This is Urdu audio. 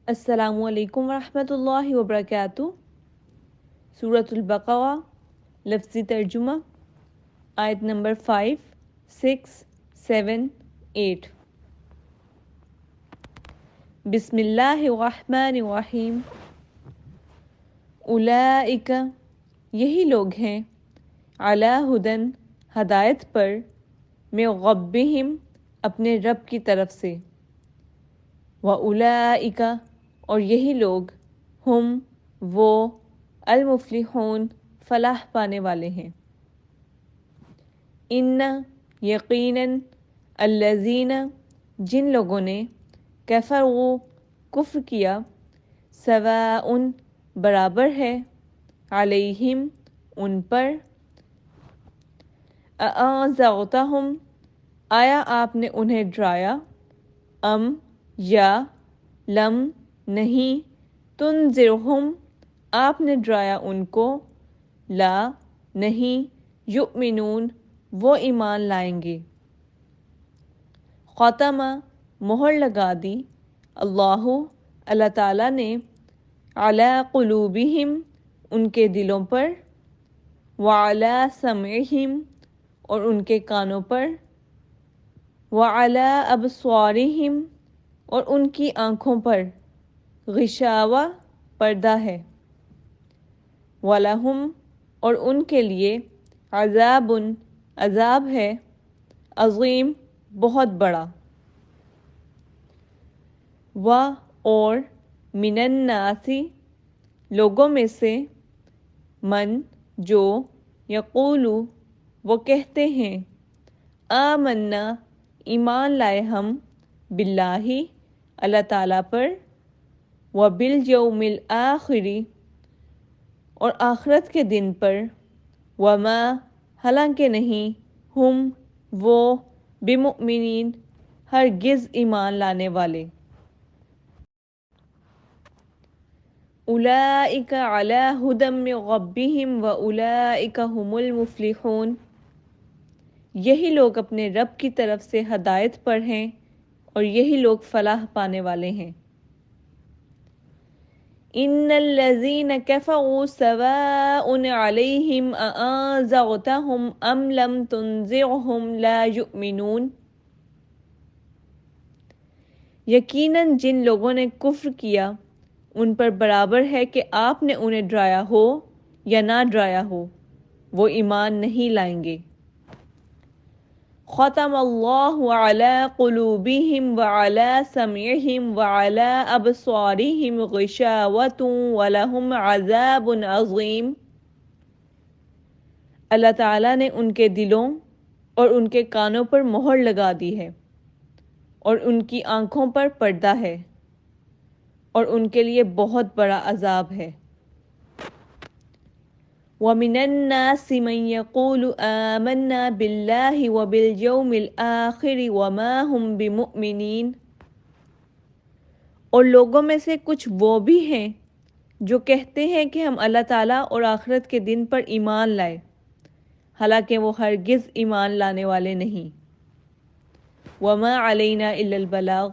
السلام علیکم ورحمۃ اللہ وبرکاتہ۔ سورۃ البقرہ لفظی ترجمہ، آیت نمبر 5، 6، 7، 8۔ بسم اللہ الرحمن الرحیم۔ اولئک، یہی لوگ ہیں، علی ھدی، ہدایت پر، من ربہم، اپنے رب کی طرف سے، واولئک، اور یہی لوگ، ہم، وہ، المفلحون، فلاح پانے والے ہیں۔ ان، یقیناً، الذین، جن لوگوں نے، کفروا، کفر کیا، سواء، برابر ہے، علیہم، ان پر، اانذرتہم، آیا آپ نے انہیں ڈرایا، ام، یا، لم، نہیں، تنذرہم، آپ نے ڈرایا ان کو، لا، نہیں، یؤمنون، وہ ایمان لائیں گے۔ ختم، مہر لگا دی، اللہ تعالیٰ نے، علی قلوبہم، ان کے دلوں پر، وعلی سمعہم، اور ان کے کانوں پر، وعلی ابصارہم، اور ان کی آنکھوں پر، غشاوہ، پردہ ہے، وَلَہُمْ، اور ان کے لیے، عذاب، عذاب ہے، عظیم، بہت بڑا۔ اور، من الناس، لوگوں میں سے، من، جو، یقول، وہ کہتے ہیں، آمنا، ایمان لائے ہم، باللہ، اللہ تعالیٰ پر، وبالیوم الآخر، اور آخرت کے دن پر، وما، حالانکہ نہیں، ہم، وہ، بمؤمنین، ہرگز ایمان لانے والے۔ اولئک علی ھدی من ربہم واولئک ھم المفلحون، یہی لوگ اپنے رب کی طرف سے ہدایت پر ہیں اور یہی لوگ فلاح پانے والے ہیں۔ ان الذین کفروا سواء علیہم اانذرتہم ام لم تنذرہم لا یؤمنون، یقیناً جن لوگوں نے کفر کیا، ان پر برابر ہے کہ آپ نے انہیں ڈرایا ہو یا نہ ڈرایا ہو، وہ ایمان نہیں لائیں گے۔ ختم اللہ علی قلوبہم وعلی سمعہم وعلی ابصارہم غشاوۃ ولہم عذاب عظیم، اللہ تعالیٰ نے ان کے دلوں اور ان کے کانوں پر مہر لگا دی ہے، اور ان کی آنکھوں پر پردہ ہے، اور ان کے لیے بہت بڑا عذاب ہے۔ وَمِنَ النَّاسِ مَن يَقُولُ آمَنَّا بِاللَّهِ وَبِالْيَوْمِ الْآخِرِ وَمَا هُمْ بِمُؤْمِنِينَ، اور لوگوں میں سے کچھ وہ بھی ہیں جو کہتے ہیں کہ ہم اللہ تعالیٰ اور آخرت کے دن پر ایمان لائے، حالانکہ وہ ہرگز ایمان لانے والے نہیں۔ وَمَا عَلَيْنَا إِلَّا الْبَلَاغُ،